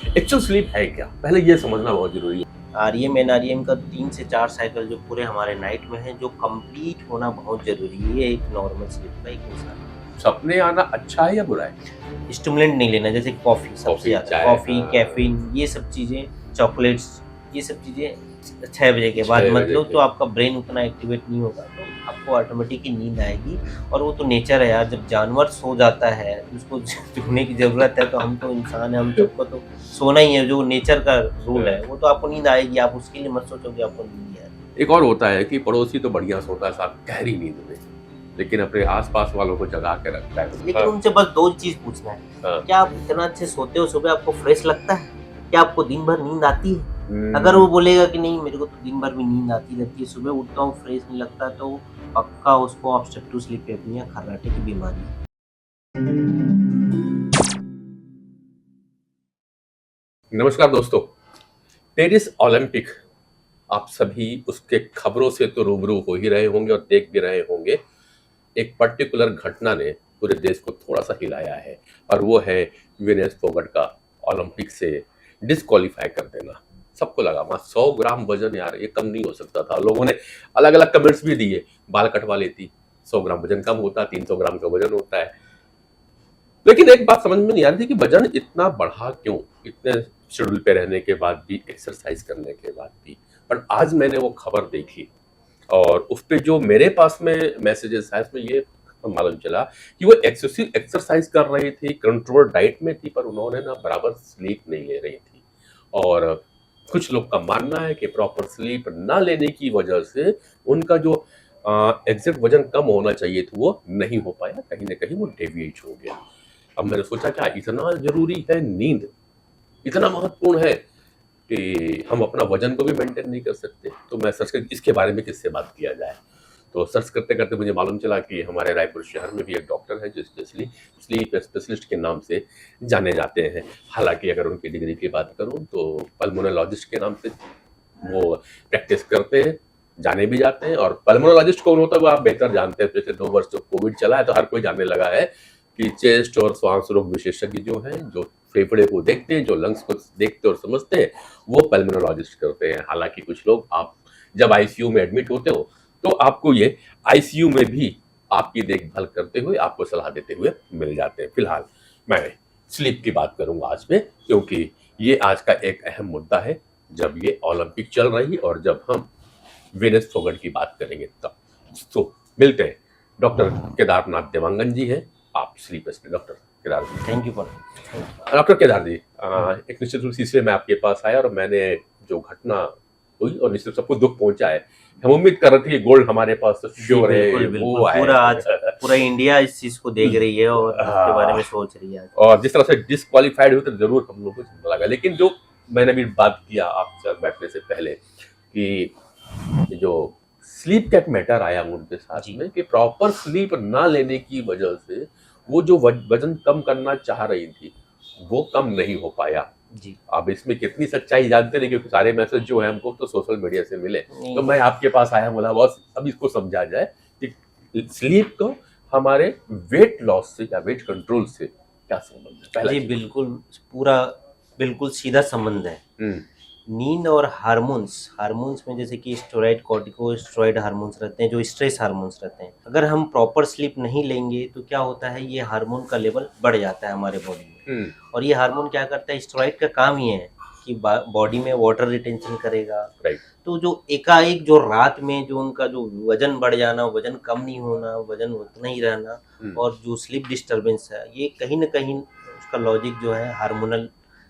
Actual sleep है क्या, पहले ये समझना बहुत जरूरी है। आरईएम एनआरईएम का 3 से 4 साइकिल जो पूरे हमारे नाइट में है, जो कंप्लीट होना बहुत ज़रूरी है। ये एक नॉर्मल स्लीप का एक इंसान सपने आना अच्छा है या बुरा है? स्टिमुलेंट नहीं लेना, जैसे कॉफ़ी सबसे कॉफी, ज़्यादा, चाय, कॉफ़ी, हाँ। कैफ़ीन, ये सब चीज़ें, चॉकलेट्स, ये सब चीज़ें 6 बजे के बाद 6 मत बजे लो, के तो आपका ब्रेन उतना एक्टिवेट नहीं होगा, तो आपको ऑटोमेटिक ही नींद आएगी। और वो तो नेचर है यार, जब जानवर सो जाता है, उसको सोने की ज़रूरत है, तो हम तो इंसान हैं, हम सबको तो सोना ही है, जो नेचर का रूल है, वो तो आपको नींद आएगी, आप उसके लिए मत सोचो कि आपको नींद नहीं आ रही। एक और होता है कि पड़ोसी तो बढ़िया सोता है साहब गहरी नींद में, लेकिन अपने आसपास वालों को जगा के रखता है। लेकिन उनसे बस 2 चीज़ पूछना है, हाँ। क्या आप इतना अच्छे सोते हो, सुबह आपको फ्रेश लगता है? क्या आपको दिन भर नींद आती है? अगर हम्म, वो बोलेगा कि नहीं मेरे को तो दिन भर भी नींद आती रहती है, सुबह उठता हूँ फ्रेश नहीं लगता, तो पक्का उसको ऑब्स्ट्रक्टिव स्लीप एपनिया खर्राटे की बीमारी है। नमस्कार दोस्तों। पेरिस ओलंपिक, आप सभी उसके खबरों से तो रूबरू हो ही रहे होंगे और देख भी रहे होंगे। एक पर्टिकुलर घटना ने पूरे देश को थोड़ा सा हिलाया है और वो है विनेश फोगट का ओलंपिक से डिस्क्वालीफाई कर देना। सबको लगा वहाँ 100 ग्राम वजन, यार ये कम नहीं हो सकता था। लोगों ने अलग अलग कमेंट्स भी दिए, बाल कटवा लेती, 100 ग्राम वजन कम होता, 300 ग्राम का वजन होता है। लेकिन एक बात समझ में नहीं आ रही थी कि वजन इतना बढ़ा क्यों, इतने शेड्यूल पे रहने के बाद भी, एक्सरसाइज करने के बाद भी। पर आज मैंने वो खबर देखी और उस पे जो मेरे पास में मैसेजेस आए उसमें ये मालूम चला कि वो एक्सेसिव एक्सरसाइज कर रही थी, कंट्रोल डाइट में थी, पर उन्होंने ना बराबर स्लीप नहीं ले रही थी। और कुछ लोग का मानना है कि प्रॉपर स्लीप ना लेने की वजह से उनका जो एग्जैक्ट वजन कम होना चाहिए था वो नहीं हो पाया, कहीं ना कहीं वो डेविएट हो गया। अब मैंने सोचा क्या इतना जरूरी है नींद, इतना महत्वपूर्ण है कि हम अपना वजन को भी मेंटेन नहीं कर सकते। तो मैं सर्च कर इसके बारे में किससे बात किया जाए, तो सर्च करते करते मुझे मालूम चला कि हमारे रायपुर शहर में भी एक डॉक्टर है जो स्पेशली स्लीप स्पेशलिस्ट के नाम से जाने जाते हैं। हालांकि अगर उनकी डिग्री की बात करूं तो पल्मोनोलॉजिस्ट के नाम से वो प्रैक्टिस करते हैं, जाने भी जाते हैं। और पल्मोनोलॉजिस्ट कौन होता है वो आप बेहतर जानते हैं। पिछले 2 वर्ष जो कोविड चला है तो हर कोई जानने लगा है कि चेस्ट और श्वास रोग विशेषज्ञ जो हैं, जो फेफड़े को देखते हैं, जो लंग्स को देखते और समझते हैं, वो पल्मोनोलॉजिस्ट करते हैं। हालांकि कुछ लोग, आप जब आईसीयू में एडमिट होते हो तो आपको ये आईसीयू में भी आपकी देखभाल करते हुए, आपको सलाह देते हुए मिल जाते हैं। फिलहाल मैं स्लीप की बात करूंगा आज में, क्योंकि ये आज का एक अहम मुद्दा है जब ये ओलंपिक चल रही और जब हम विनेश फोगट की बात करेंगे तब। तो मिलते हैं। डॉक्टर केदारनाथ देवांगन जी हैं, आप sleep doctor Kedar ji. Thank you for doctor Kedar ji, एक निश्चित रूप से इसलिए मैं आपके पास आया और मैंने जो घटना हुई और निश्चित सबको दुख पहुंचा है, हम उम्मीद कर रहे थे गोल्ड हमारे पास तो जी, श्योर है बिल्कुल, वो बिल्कुल। आए। पूरा आज पूरा इंडिया इस चीज़ को देख रही है और इसके बारे में सोच रही है आज। और जिस तरह से डिस्क्वालीफाइड हुए तो जरूर हम लोग को चिंता लगा। लेकिन जो मैंने भी बात किया आपसे बैठने से पहले कि जो स्लीप का एक मैटर आया उनके साथ जी। में कि प्रॉपर स्लीप ना लेने की वजह से वो जो वजन कम करना चाह रही थी वो कम नहीं हो पाया। जी। अब इसमें कितनी सच्चाई जानते नहीं, क्योंकि सारे मैसेज जो है हमको तो सोशल मीडिया से मिले। तो मैं आपके पास आया, बोला बॉस अब इसको समझा जाए कि स्लीप को हमारे वेट लॉस से या वेट कंट्रोल से क्या संबंध है। पहला जी, चीज। बिल्कुल, पूरा बिल्कुल सीधा संबंध है। नींद और हार्मोन्स, हार्मोन्स में जैसे कि स्टेरॉइड, कॉर्टिकोस्टेरॉइड हार्मोन्स रहते हैं, जो स्ट्रेस हार्मोन्स रहते हैं। अगर हम प्रॉपर स्लीप नहीं लेंगे तो क्या होता है, ये हार्मोन का लेवल बढ़ जाता है हमारे बॉडी में। और ये हार्मोन क्या करता है, स्टेरॉइड का काम ही है कि बॉडी में वाटर रिटेंशन करेगा। राइट। तो जो एकाएक जो रात में जो उनका जो वजन बढ़ जाना, वजन कम नहीं होना, वजन उतना ही रहना, और जो स्लीप डिस्टर्बेंस है, ये कहीं ना कहीं उसका लॉजिक जो है हार्मोनल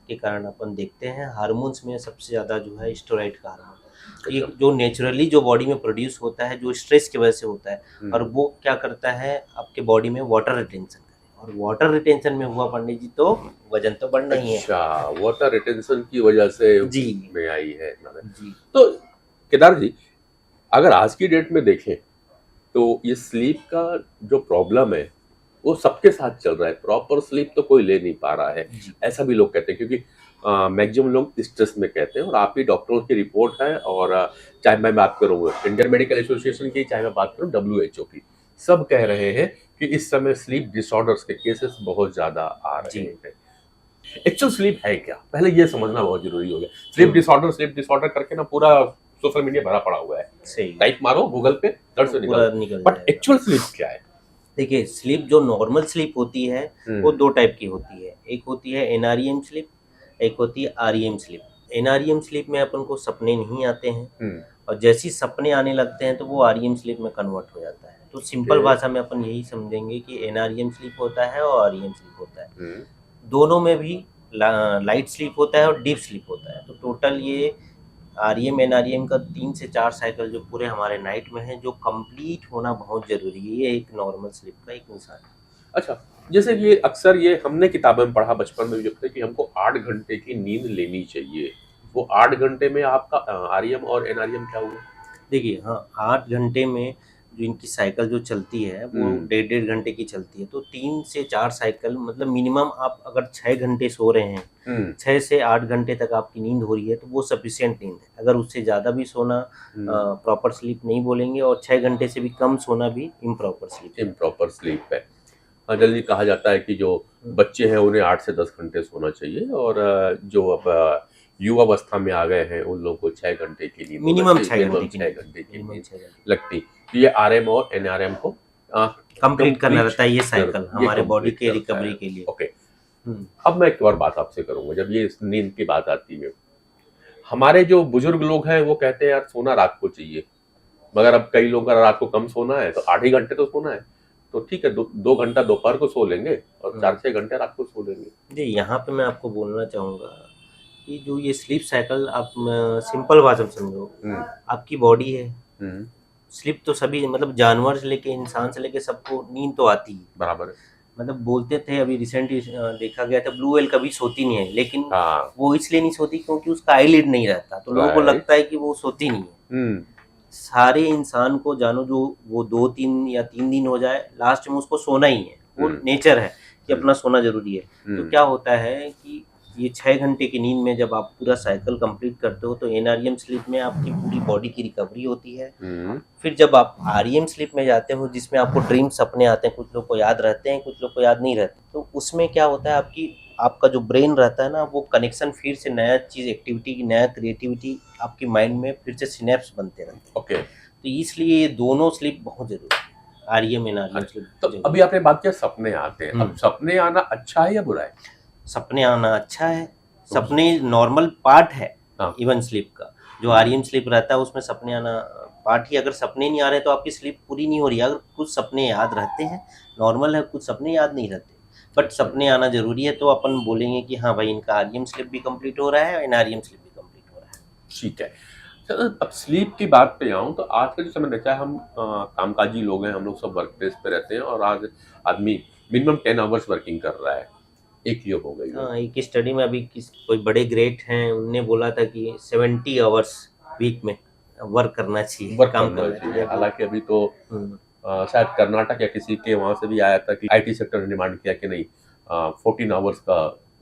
के कारण अपन देखते हैं। हार्मोन्स में सबसे ज़्यादा जो है स्टेरॉइड का हार्मोन, ये जो नेचुरली जो बॉडी में प्रोड्यूस होता है, जो स्ट्रेस की वजह से होता है, और वो क्या करता है आपके बॉडी में वाटर रिटेंशन, और वाटर रिटेंशन में हुआ पंडित जी तो वजन तो बढ़ना ही है। अच्छा, वाटर रिटेंशन की वजह से जी। में आई है जी। तो केदार जी, अगर आज की डेट में देखें तो ये स्लीप का जो प्रॉब्लम है वो सबके साथ चल रहा है। प्रॉपर स्लीप तो कोई ले नहीं पा रहा है, ऐसा भी लोग कहते हैं, क्योंकि मैक्सिमम लोग स्ट्रेस में कहते हैं। और आप ही डॉक्टरों की रिपोर्ट है, और चाहे मैं बात करूँ इंडियन मेडिकल एसोसिएशन की, चाहे मैं बात करूँ WHO की, सब कह रहे हैं कि इस समय स्लीप डिसऑर्डर्स के केसेस बहुत ज्यादा आ रहे हैं। एक्चुअल स्लीप है क्या, पहले ये समझना बहुत जरूरी हो गया। स्लीप डिसऑर्डर करके ना पूरा सोशल मीडिया भरा पड़ा हुआ है, सही टाइप मारो गूगल पे दर्द से पूरा निकल। निकल बट जाएगा। एक्चुअल स्लीप क्या है? देखिए, स्लीप जो नॉर्मल स्लीप होती है वो दो टाइप की होती है। एक होती है एनआरईएम स्लीप, एक होती है आरईएम स्लीप। एनआरईएम स्लीप में अपन को सपने नहीं आते हैं और जैसे ही सपने आने लगते हैं तो वो आरईएम स्लीप में कन्वर्ट हो जाता है। तो सिंपल भाषा में अपन यही समझेंगे कि एनआरईएम स्लीप होता है और आरईएम स्लीप होता है। दोनों में भी लाइट स्लीप होता है और डीप स्लीप होता है। तो टोटल ये आरईएम एनआरईएम का 3 से 4 साइकिल जो पूरे हमारे नाइट में है, जो कंप्लीट होना बहुत जरूरी है। ये एक नॉर्मल स्लीप का एक निशान है। अच्छा, जैसे ये अक्सर ये हमने किताबें में पढ़ा बचपन में भी जब थे कि हमको 8 घंटे की नींद लेनी चाहिए। वो 8 घंटे में आपका आरईएम और एनआरईएम क्या हुआ? देखिए, हाँ, 8 घंटे में जो इनकी साइकिल जो चलती है वो 1.5 घंटे की चलती है। तो 3 से 4 साइकिल मतलब मिनिमम आप अगर 6 घंटे सो रहे हैं, 6 से 8 घंटे तक आपकी नींद हो रही है तो वो सफिशिएंट नींद है। अगर उससे ज़्यादा भी सोना प्रॉपर स्लीप नहीं बोलेंगे, और 6 घंटे से भी कम सोना भी इम्प्रॉपर स्लीप है। जनरली कहा जाता है कि जो बच्चे हैं उन्हें 8 से 10 घंटे सोना चाहिए, और जो अब युवावस्था में आ गए हैं उन लोगों को 6 घंटे की नींद मिनिमम 6 घंटे की नींद लगती। ये आरएम और एनआरएम को कंप्लीट करना रहता है, ये साइकिल हमारे बॉडी के करता रिकवरी है। के लिए। ओके, अब मैं एक और बात आपसे करूंगा। जब ये नींद की बात आती है, हमारे जो बुजुर्ग लोग हैं वो कहते हैं यार सोना रात को चाहिए, मगर अब कई लोग रात को कम सोना है तो 8 ही घंटे तो सोना है, तो ठीक है 2 घंटा दोपहर को सो लेंगे और 4-6 घंटे रात को सो लेंगे। जी, यहाँ पे मैं आपको बोलना चाहूँगा कि जो ये स्लीप साइकिल आप सिंपल भाषा में समझो, आपकी बॉडी है। स्लीप तो सभी मतलब जानवर से लेके इंसान से लेके सबको नींद तो आती है, बराबर है। मतलब बोलते थे अभी रिसेंटली देखा गया था ब्लू व्हेल कभी सोती नहीं है, लेकिन वो इसलिए नहीं सोती क्योंकि उसका आईलिड नहीं रहता, तो लोगों को लगता है कि वो सोती नहीं है। सारे इंसान को जानो जो वो 2-3 या 3 दिन हो जाए, लास्ट में उसको सोना ही है, वो नेचर है कि अपना सोना जरूरी है। तो क्या होता है कि ये 6 घंटे की नींद में जब आप पूरा साइकिल कंप्लीट करते हो तो एनआरईएम स्लीप में आपकी पूरी बॉडी की रिकवरी होती है। फिर जब आप आरईएम स्लीप में जाते हो जिसमें आपको ड्रीम सपने आते हैं, कुछ लोग को याद रहते हैं, कुछ लोग को याद नहीं रहते, तो उसमें क्या होता है आपका जो ब्रेन रहता है ना, वो कनेक्शन फिर से नया चीज एक्टिविटी की नया क्रिएटिविटी आपकी माइंड में फिर से सिनेप्स बनते रहते हैं। ओके, तो इसलिए ये दोनों स्लीप बहुत जरूरी है, आरईएम एनआरईएम स्लीप। तो अभी आपने बात किया सपने आते हैं, अब सपने आना अच्छा है या बुरा है? सपने आना अच्छा है, सपने नॉर्मल पार्ट है इवन स्लीप का। जो आरईएम स्लीप रहता है उसमें सपने आना पार्ट ही। अगर सपने नहीं आ रहे तो आपकी स्लीप पूरी नहीं हो रही है। अगर कुछ सपने याद रहते हैं नॉर्मल है, कुछ सपने याद नहीं रहते, बट सपने आना जरूरी है, तो अपन बोलेंगे कि हाँ भाई इनका आरईएम स्लीप भी कंप्लीट हो रहा है और एनआरईएम स्लीप भी कंप्लीट हो रहा है। ठीक है। चलो, अब स्लीप की बात पे आऊँ तो आज का जो समय रहता है, हम कामकाजी लोग हैं, हम लोग सब वर्क प्लेस पे रहते हैं और आज आदमी मिनिमम 10 आवर्स वर्किंग कर रहा है। एक ये हो गई। हाँ, एक स्टडी में अभी कोई बड़े ग्रेट हैं, उनने बोला था कि 70 आवर्स वीक में वर्क करना चाहिए, काम करना चाहिए। हालांकि अभी तो शायद कर्नाटक या किसी के वहां से भी आया था कि आईटी सेक्टर ने डिमांड किया कि नहीं 14 आवर्स का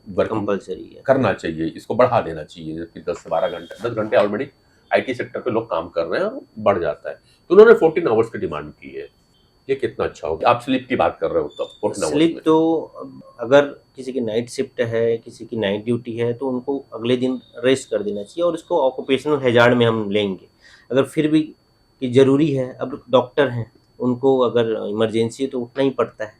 वर्क कंपलसरी है, करना चाहिए, इसको बढ़ा देना चाहिए। जबकि 10 से 12 घंटे 10 घंटे ऑलरेडी आईटी सेक्टर पे लोग काम कर रहे हैं और बढ़ जाता है, तो उन्होंने 14 आवर्स की डिमांड की है। ये कितना अच्छा होगा? आप स्लीप की बात कर रहे हो तब स्लीप तो अगर किसी की नाइट शिफ्ट है, किसी की नाइट ड्यूटी है, तो उनको अगले दिन रेस्ट कर देना चाहिए और इसको ऑक्यूपेशनल हैजार्ड में हम लेंगे। अगर फिर भी कि जरूरी है, अब डॉक्टर हैं उनको अगर इमरजेंसी है तो उठना ही पड़ता है,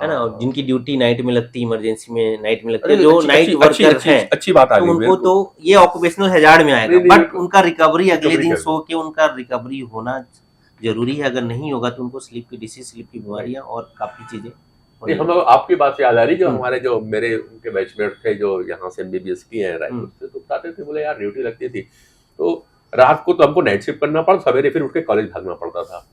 है ना। और जिनकी ड्यूटी नाइट में लगती है, इमरजेंसी में नाइट में लगती है, जो नाइट वर्कर है, अच्छी बात आ गई उनको तो ये ऑक्यूपेशनल हैजार्ड में आएगा, बट उनका रिकवरी अगले दिन सो के उनका रिकवरी होना जरूरी है। अगर नहीं होगा तो उनको स्लीप की डिसीज, स्लीप की बीमारियां और काफी चीजें। हम आपकी बात से याद आ रही, जो हमारे जो मेरे उनके बैचमेट थे जो यहाँ से एमबीबीएस किए हैं रायपुर से, तो बताते थे, बोले यार ड्यूटी लगती थी तो रात को तो हमको नाइट शिफ्ट करना पड़ा, सवेरे फिर उठ के कॉलेज भागना पड़ता था,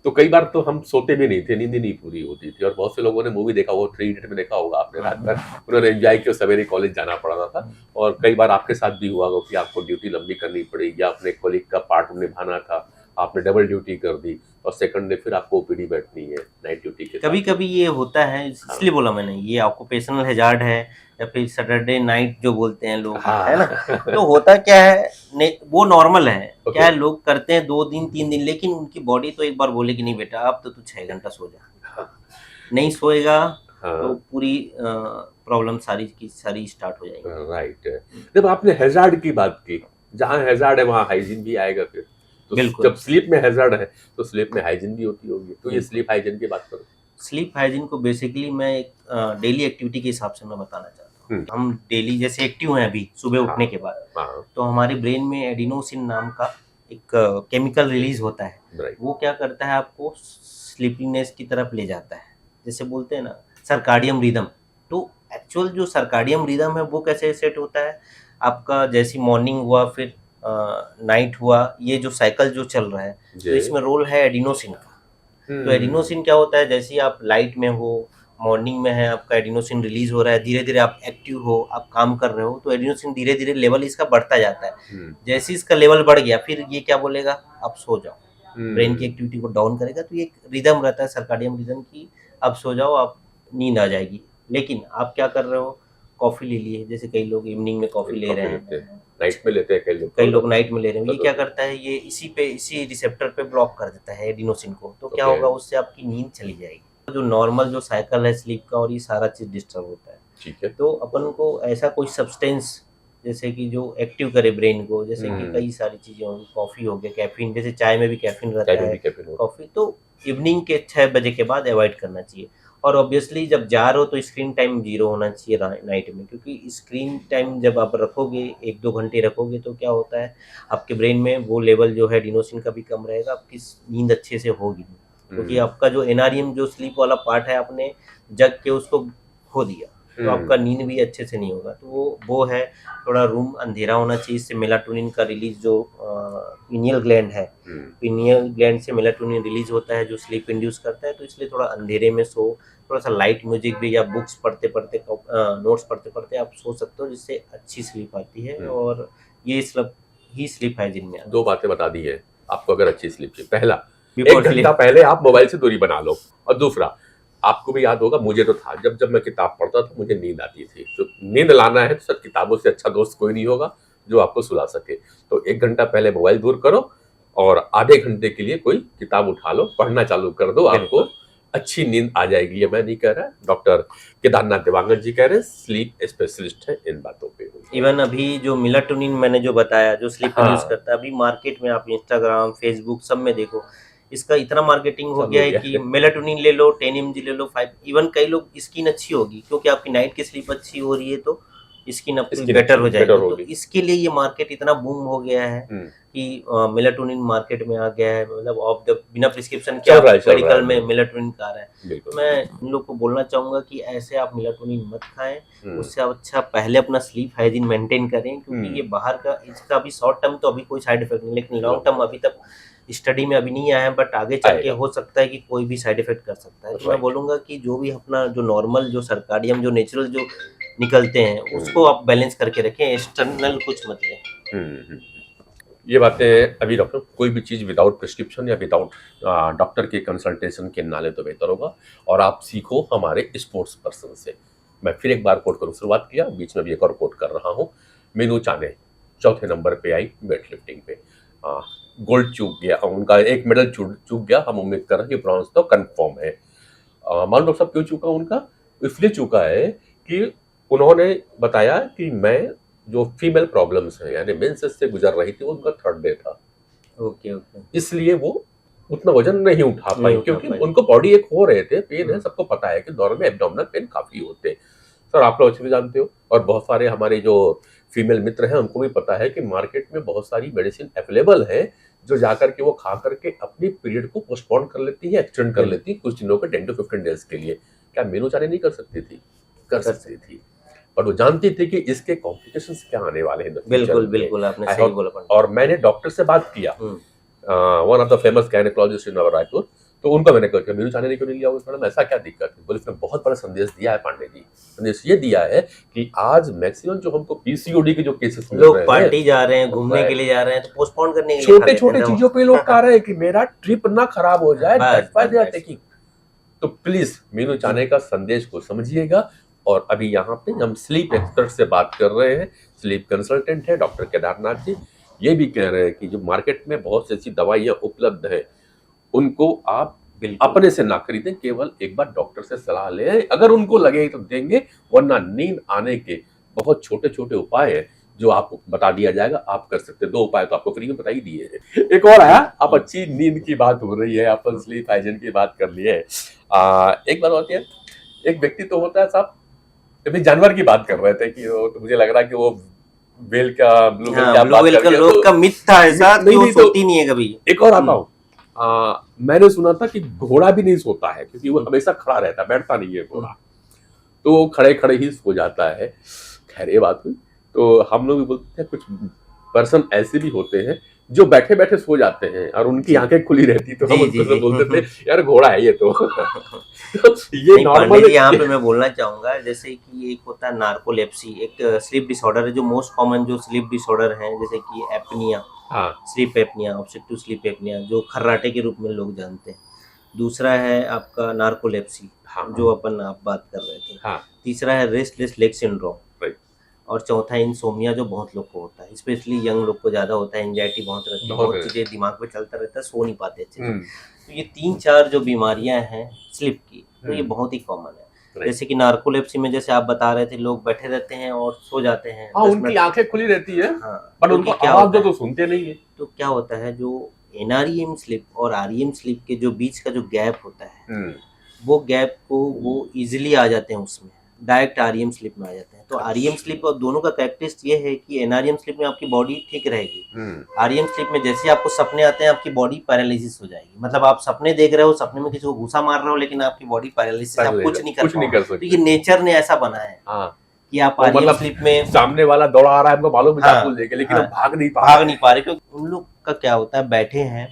तो कई बार तो हम सोते भी नहीं थे, नींद ही नहीं पूरी होती थी। और बहुत से लोगों ने मूवी देखा, वो 3 इडियट में देखा होगा आपने, रात भर उन्होंने एंजॉय किया, सवेरे कॉलेज जाना पड़ता था। और कई बार आपके साथ भी हुआ कि आपको ड्यूटी लंबी करनी पड़ी या अपने कोलिग का पार्ट निभाना था, आपने डबल ड्यूटी कर दी और सेकंड डे फिर आपको ओपीडी बैठनी है नाइट ड्यूटी के। कभी कभी ये होता है, इसलिए बोला मैंने ये ऑक्यूपेशनल हैजार्ड है, या फिर सैटरडे नाइट जो बोलते हैं लोग, है ना। तो होता क्या है, वो नॉर्मल है, क्या है, लोग करते हैं 2 दिन 3 दिन, लेकिन उनकी बॉडी तो एक बार बोले कि नहीं बेटा अब तो तू 6 घंटा सो जा, नहीं सोएगा हाँ। तो पूरी प्रॉब्लम सारी की सारी स्टार्ट हो जाएगी। राइट। जब आपने हैजार्ड की बात की, जहाँ हैजार्ड है वहाँ हाइजीन भी आएगा फिर। तो बिल्कुल। जब स्लीप में हैजार्ड है तो स्लीप में हाइजीन भी होती होगी, तो ये बिल्कुल। स्लीप हाइजीन की बात करो। स्लीप हाइजीन को बेसिकली मैं एक डेली एक्टिविटी के हिसाब से मैं बताना चाहता हूँ। हम डेली जैसे एक्टिव हैं अभी सुबह उठने के बाद, हाँ। तो हमारे ब्रेन में एडिनोसिन नाम का एक केमिकल रिलीज होता है। राइट। वो क्या करता है, आपको स्लीपीनेस की तरफ ले जाता है, जैसे बोलते हैं ना सर्काडियम रिदम। तो एक्चुअल जो सर्काडियम रिदम है वो कैसे सेट होता है, आपका जैसी मॉर्निंग हुआ फिर नाइट हुआ, ये जो साइकिल जो चल रहा है, तो इसमें रोल है एडिनोसिन का। तो एडिनोसिन क्या होता है, जैसे ही आप लाइट में हो, मॉर्निंग में है, आपका एडिनोसिन रिलीज हो रहा है, धीरे धीरे आप एक्टिव हो, आप काम कर रहे हो, तो एडिनोसिन धीरे धीरे लेवल इसका बढ़ता जाता है। जैसे इसका लेवल बढ़ गया फिर ये क्या बोलेगा, आप सो जाओ, ब्रेन की एक्टिविटी को डाउन करेगा। तो ये एक रिदम रहता है सर्काडियम रिदम की, आप सो जाओ, आप नींद आ जाएगी। लेकिन आप क्या कर रहे हो, कॉफी ले लिए, जैसे कई लोग इवनिंग में कॉफी ले रहे हैं, नाइट में लेते हैं कई लोग नाइट में ले रहे हैं, ये क्या करता है, ये इसी रिसेप्टर पे ब्लॉक कर देता है एडिनोसिन को। तो क्या होगा, उससे आपकी नींद चली जाएगी। जो नॉर्मल जो साइकिल है स्लीप का, और ये सारा चीज डिस्टर्ब होता है। ठीक है। तो अपन को ऐसा कोई सब्सटेंस जैसे कि जो एक्टिव करे ब्रेन को, जैसे कि कई सारी चीजें होंगी, कॉफी हो गया, कैफीन, जैसे चाय में भी कैफीन रहता है, कॉफी तो इवनिंग के 6 बजे के बाद अवॉइड करना चाहिए। और ऑब्वियसली जब जा रहे हो तो स्क्रीन टाइम 0 होना चाहिए नाइट में, क्योंकि स्क्रीन टाइम जब आप रखोगे 1-2 घंटे रखोगे तो क्या होता है, आपके ब्रेन में वो लेवल जो है एडिनोसिन का भी कम रहेगा, आपकी नींद अच्छे से होगी नहीं, क्योंकि आपका जो एनआरईएम जो स्लीप वाला पार्ट है, आपने जग के उसको खो दिया, तो आपका नींद भी अच्छे से नहीं होगा। तो वो है, थोड़ा रूम अंधेरा होना चाहिए, इससे मेलाटोनिन का रिलीज जो पिनियल ग्लैंड है, पिनियल ग्लैंड से मेलाटोनिन रिलीज होता है जो स्लीप इंड्यूस करता है। तो इसलिए थोड़ा अंधेरे में सो, थोड़ा सा लाइट म्यूजिक भी, या बुक्स पढ़ते पढ़ते, नोट्स पढ़ते पढ़ते आप सो सकते हो, जिससे अच्छी स्लीप आती है। और ये सब ही स्लीप हाइजीन में आता है। 2 बातें बता दी है आपको अगर अच्छी स्लीप चाहिए। पहला, Before 1 घंटा sleep। पहले आप मोबाइल से दूरी बना लो। और दूसरा, आपको भी याद होगा, मुझे तो था, जब जब मैं किताब पढ़ता था मुझे नींद आती थी। तो नींद लाना है तो सर किताबों से अच्छा दोस्त कोई नहीं होगा जो आपको सुला सके। तो 1 घंटा पहले मोबाइल दूर करो और आधे घंटे के लिए कोई किताब उठा लो, पढ़ना चालू कर दो, आपको अच्छी नींद आ जाएगी। ये मैं नहीं कह रहा, डॉक्टर केदारनाथ देवांगन जी कह रहे हैं, स्लीप स्पेशलिस्ट है इन बातों पे। इवन अभी जो मेलाटोनिन मैंने जो बताया, जो स्लीप इंड्यूस करता है, अभी मार्केट में आप इंस्टाग्राम, फेसबुक सब में देखो, इसका इतना मार्केटिंग हो गया है कि मेलाटोनिन ले लो, 10 mg ले लो, 5। इवन कई लोग स्किन अच्छी होगी, क्योंकि आपकी नाइट की स्लीप अच्छी हो रही है तो स्किन आपकी बेटर हो जाएगी। तो इसके लिए ये मार्केट इतना बूम हो गया है कि मेलाटोनिन मार्केट में आ गया है, मतलब ऑफ द बिना प्रिस्क्रिप्शन के मेडिकल में मेलाटोनिन का आ रहा है। तो मैं इन लोग को बोलना चाहूंगा कि ऐसे आप मेलाटोनिन मत खाएं, उससे अच्छा पहले अपना स्लीप हाइजीन मेंटेन करें, क्योंकि ये बाहर का, इसका अभी शॉर्ट टर्म तो अभी कोई साइड इफेक्ट नहीं, लेकिन लॉन्ग टर्म अभी तक स्टडी में अभी नहीं आया है, बट आगे चल के हो सकता है कि कोई भी साइड इफेक्ट कर सकता है। तो मैं बोलूंगा कि जो भी अपना जो नॉर्मल जो सर्काडियम जो नेचुरल जो निकलते हैं उसको आप बैलेंस करके रखें, एक्सटर्नल कुछ मत लें। ये बातें अभी डॉक्टर, कोई भी चीज़ विदाउट प्रिस्क्रिप्शन या विदाउट डॉक्टर के कंसल्टेशन के ना ले तो बेहतर होगा। और आप सीखो हमारे स्पोर्ट्स पर्सन से। मैं फिर एक बार कोट करूँ, शुरुआत किया, बीच में भी एक और कोट कर रहा हूँ। मीनू चाने 4थे नंबर पे आई वेट लिफ्टिंग पे, गोल्ड चूक गया, उनका एक मेडल चूक गया। हम उम्मीद कर रहे हैं कि ब्रॉन्ज तो कंफर्म है। मालूम डॉक्टर साहब क्यों चूका उनका? इसलिए चूका है कि उन्होंने बताया कि मैं जो फीमेल प्रॉब्लम्स है, यानी मेंसेस से गुजर रही थी, वो उनका 3rd डे था। ओके। इसलिए वो उतना वजन नहीं उठा पाई, क्योंकि उनको बॉडी एक हो रहे थे, पेन है, सबको पता है कि दौरान में एब्डोमिनल पेन काफी होते हैं। सर आप लोग अच्छे भी जानते हो, और बहुत सारे हमारे जो फीमेल मित्र हैं उनको भी पता है कि मार्केट में बहुत सारी मेडिसिन अवेलेबल है, जो जाकर के वो खा करके अपनी पीरियड को पोस्टपोन कर लेती है, एक्सटेंड कर लेती है कुछ दिनों के 10 to 15 डेज के लिए। क्या मीनू चाने नहीं कर सकती थी? कर सकती थी, पर वो जानती थी कि इसके कॉम्प्लिकेशंस क्या आने वाले हैं। बिल्कुल बिल्कुल, आपने सही बोला। और मैंने डॉक्टर से बात किया, one of the famous gynaecologist in our Raipur, तो उनको मैंने कहा मीनू चाने ने क्यों नहीं लिया? मैडम ऐसा क्या दिक्कत है? बोले इसने बहुत बड़ा संदेश दिया है पांडे जी। संदेश ये दिया है कि आज मैक्सिमम जो हमको पीसीओडी के जो केसेस लोग पार्टी जा रहे हैं, घूमने के लिए जा रहे हैं, तो पोस्टपोन करने के लिए छोटे छोटे चीजों पे लोग कह रहे हैं कि मेरा ट्रिप ना खराब हो जाए, तो प्लीज मीनू चाने का संदेश को समझिएगा। और अभी यहाँ पे हम स्लीप एक्सपर्ट से बात कर रहे हैं, स्लीप कंसल्टेंट है डॉक्टर केदारनाथ जी। ये भी कह रहे हैं कि जो मार्केट में बहुत सी ऐसी दवाइयाँ उपलब्ध है, उनको आप बिल्कुल अपने से ना खरीदें, केवल एक बार डॉक्टर से सलाह लें, अगर उनको लगे तो देंगे, वरना नींद आने के बहुत छोटे छोटे उपाय हैं जो आपको बता दिया जाएगा, आप कर सकते हैं। 2 उपाय तो आपको फ्री में बता ही दिए हैं। एक और आया, आप अच्छी नींद की बात हो रही है, अपन स्लीप हाइजीन की बात कर लिए। एक बात होती है, एक व्यक्ति तो होता है साहब, अभी जानवर की बात कर रहे थे कि वो, तो मुझे लग रहा है कि वो वेल का, ब्लू वेल की आप ब्लू बात व्हेल कर का रहे हैं, लोग तो का मिथ था ऐसा कि वो नहीं तो सोती नहीं है कभी। एक और आता हूँ। मैंने सुना था कि घोड़ा भी नहीं सोता है, क्योंकि वो हमेशा खड़ा रहता है, बैठता नहीं है घोड़ा, तो वो खड़े खड़े ही सो जाता है। खैर ये बात हुई, तो हम लोग भी बोलते हैं कुछ पर्सन ऐसे भी होते हैं जो बैठे बैठे सो जाते हैं और उनकी आंखें खुली रहती, तो हम जी, उनको जी, तो जी। बोलते थे यार घोड़ा है ये तो। तो ये नहीं पांडे नॉर्मल जी, यहाँ पे मैं बोलना चाहूंगा जैसे कि एक होता है नार्कोलेप्सी, एक स्लीप डिसऑर्डर है जो मोस्ट कॉमन जो स्लीप डिसऑर्डर है, जैसे कि एपनिया, हाँ sleep apnoea, obstructive sleep apnoea, जो खर्राटे के रूप में लोग जानते हैं। दूसरा है आपका नार्कोलेप्सी, हाँ जो अपन आप बात कर रहे थे। हाँ तीसरा है रेस्टलेस लेग सिंड्रोम, राइट, और चौथा इंसोमिया, जो बहुत लोग को होता है, स्पेशली यंग लोग को ज़्यादा होता है। एंजाइटी बहुत रहती है, बहुत बहुत है। चीज़ें दिमाग में चलता रहता है, सो नहीं पाते अच्छे से। हम्म, तो ये 3-4 जो बीमारियां हैं स्लिप की, तो ये हम्म, बहुत ही कॉमन है। राइट। जैसे कि नार्कोलेप्सी में जैसे आप बता रहे थे, लोग बैठे रहते हैं और सो जाते हैं हाँ 10 उनकी मिनट। आंखें खुली रहती है, हाँ, पर तो उनको ये क्या आवाज होता दो तो है, सुनते नहीं है। तो क्या होता है, जो एनआरईएम स्लिप और आरईएम स्लिप के जो बीच का जो गैप होता है, हम्म, वो गैप को वो इजीली आ जाते हैं, उसमें डायरेक्ट आरईएम स्लिप में आ जाते हैं। तो आरईएम स्लिप और दोनों का कैरेक्टरिस्ट ये है कि एनआरईएम स्लिप में आपकी बॉडी ठीक रहेगी, आरईएम स्लिप में जैसे ही आपको सपने आते हैं आपकी बॉडी पैरालिसिस हो जाएगी। मतलब आप सपने देख रहे हो, सपने में किसी को घूसा मार रहे हो, लेकिन आपकी बॉडी पैरालिसिस, आप कुछ नहीं कर कुछ नहीं कर पाओगे। तो सकते। ये नेचर ने ऐसा बनाया है हाँ कि आप तो आरईएम मतलब स्लिप में सामने वाला दौड़ा आ रहा है, हमको मालूम है हाँ, चाकू लेके, लेकिन हाँ, हम भाग नहीं पा भाग रहे नहीं पा रहे, क्योंकि उन लोग का क्या होता है, बैठे हैं,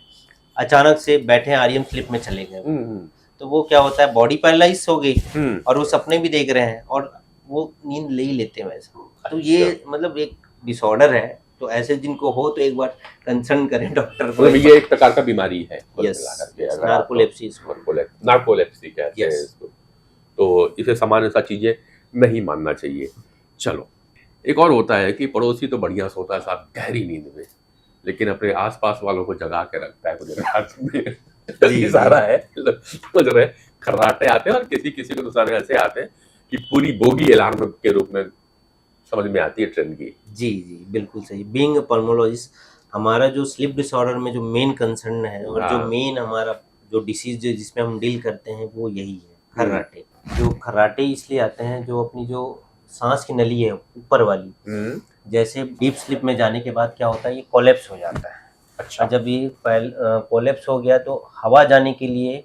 अचानक से बैठे हैं, आरईएम स्लिप में चले गए, तो वो क्या होता है, बॉडी पैरालाइज हो गई और वो सपने भी देख रहे हैं और वो नींद ले ही लेते हैं वैसा। तो ये मतलब एक डिसऑर्डर है, तो ऐसे जिनको हो तो एक बार कंसर्न करें डॉक्टर को। मतलब ये एक प्रकार का बीमारी है, कुल यस, मिलाकर के अगर आप- नार्कोलेप्सी इसको। नार्कोलेप्सी कहते हैं Yes. इसको। तो इसे सामान्य सा चीजें नहीं मानना चाहिए। चलो, एक और होता है कि पड़ोसी तो बढ़िया सोता है साहब गहरी नींद में, लेकिन अपने आसपास वालों को जगा के रखता है पूरी रात में। जी, ये सारा है, समझ रहे हैं? खर्राटे आते हैं और किसी किसी को तो सारे ऐसे आते हैं कि पूरी बोगी अलार्म के रूप में समझ में आती है ट्रेन की। जी, जी, बिल्कुल सही। बीइंग अ पल्मोलॉजिस्ट, हमारा जो स्लीप डिसऑर्डर में जो मेन कंसर्न है और जो हाँ। मेन हमारा जो डिसीज जिसमें हम डील करते हैं, वो यही है, खर्राटे। जो खर्राटे इसलिए आते हैं, जो अपनी जो सांस की नली है ऊपर वाली, जैसे डीप स्लीप में जाने के बाद क्या होता है, ये कोलैप्स हो जाता है। अच्छा, और जब ये कोलैप्स हो गया तो हवा जाने के लिए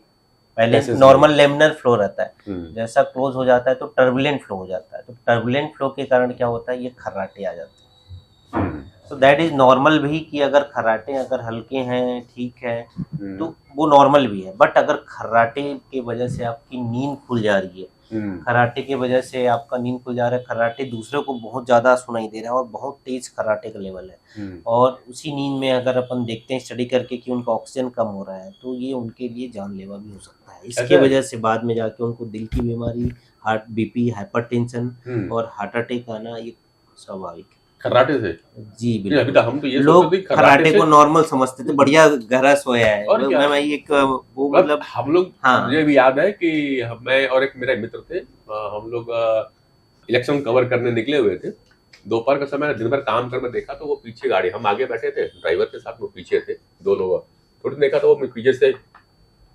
पहले Necessary. नॉर्मल लेमिनर फ्लो रहता है, हम्म, जैसा क्लोज हो जाता है तो टर्बुलेंट फ्लो हो जाता है। तो टर्बुलेंट फ्लो के कारण क्या होता है, ये खर्राटे आ जाते हैं। हम्म, तो दैट इज नॉर्मल भी, कि अगर खर्राटे अगर हल्के हैं, ठीक है, तो वो नॉर्मल भी है। बट अगर खर्राटे की वजह से आपकी नींद खुल जा रही है, खर्राटे की वजह से आपका नींद खुल जा रहा है, खर्राटे दूसरे को बहुत ज़्यादा सुनाई दे रहा है और बहुत तेज खर्राटे का लेवल है, और उसी नींद में अगर अपन देखते हैं स्टडी करके कि उनका ऑक्सीजन कम हो रहा है, तो ये उनके लिए जानलेवा भी हो सकता है। इसकी ऐसा है? वजह से बाद में जाके उनको दिल की बीमारी, हार्ट बीपी, हाइपरटेंशन और हार्ट अटैक आना ये स्वाभाविक है। खर्राटे से जी नहीं, अभी बिल्कुल। तो हम तो ये लोग सोचते थे कि खर्राटे से को नॉर्मल समझते थे, बढ़िया गहरा सोया है। और क्या? मैं एक वो मतलब मतलब हम लोग, हाँ। मुझे भी याद है कि मैं और एक मेरा मित्र थे, हम लोग इलेक्शन कवर करने निकले हुए थे। दोपहर का समय, दिन भर काम कर, मैं देखा तो वो पीछे गाड़ी, हम आगे बैठे थे ड्राइवर के साथ, वो पीछे थे, दो लोग। थोड़ी देखा तो वो पीछे से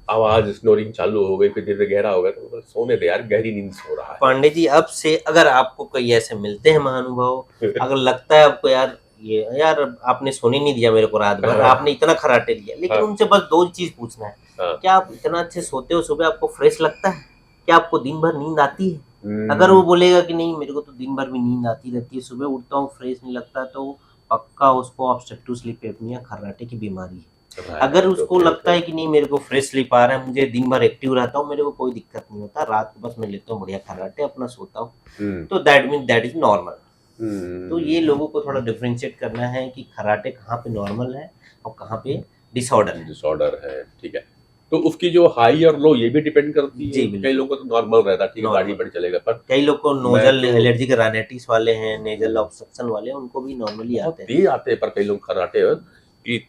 आवाज स्नोरिंग चालू हो गई, फिर धीरे गहरा हो गया, तो बोला, सोने दे यार, गहरी नींद सो रहा है। पांडे जी, अब से अगर आपको कोई ऐसे मिलते हैं महानुभाव, अगर लगता है आपको यार ये यार आपने सोने नहीं दिया मेरे को रात भर, आपने इतना खर्राटे लिया, लेकिन हाँ। उनसे बस 2 चीज पूछना है, हाँ। क्या आप इतना अच्छे सोते हो, सुबह आपको फ्रेश लगता है, क्या आपको दिन भर नींद आती है? अगर वो बोलेगा कि नहीं मेरे को तो दिन भर भी नींद आती रहती है, सुबह उठता हूँ फ्रेश नहीं लगता, तो पक्का उसको ऑब्स्ट्रक्टिव स्लीप एपनिया, खर्राटे की बीमारी है। अगर उसको लगता है कि नहीं मेरे को फ्रेश स्लीप आ रहा है, मुझे दिन भर एक्टिव रहता हूँ, मेरे को कोई दिक्कत नहीं होता, रात को बस मैं लेता हूँ बढ़िया खर्राटे, अपना सोता हूँ, तो that mean that is normal. तो ये लोगों को थोड़ा डिफरेंशिएट करना है कि खर्राटे कहाँ पे नॉर्मल है और कहाँ पे डिसऑर्डर है। ठीक है, तो उसकी जो हाई और लो ये भी डिपेंड करती है। जी, बिल्कुल। कई लोगों को तो नॉर्मल रहता है, ठीक है, Normal। गाड़ी बढ़ चलेगा, पर कई लोग को नोजल तो- एलर्जिक राइनाइटिस वाले हैं, नेजल ऑब्स्ट्रक्शन वाले हैं, उनको भी नॉर्मली बहुत आते हैं। तेज आते हैं, पर कई लोग खर्राटे कि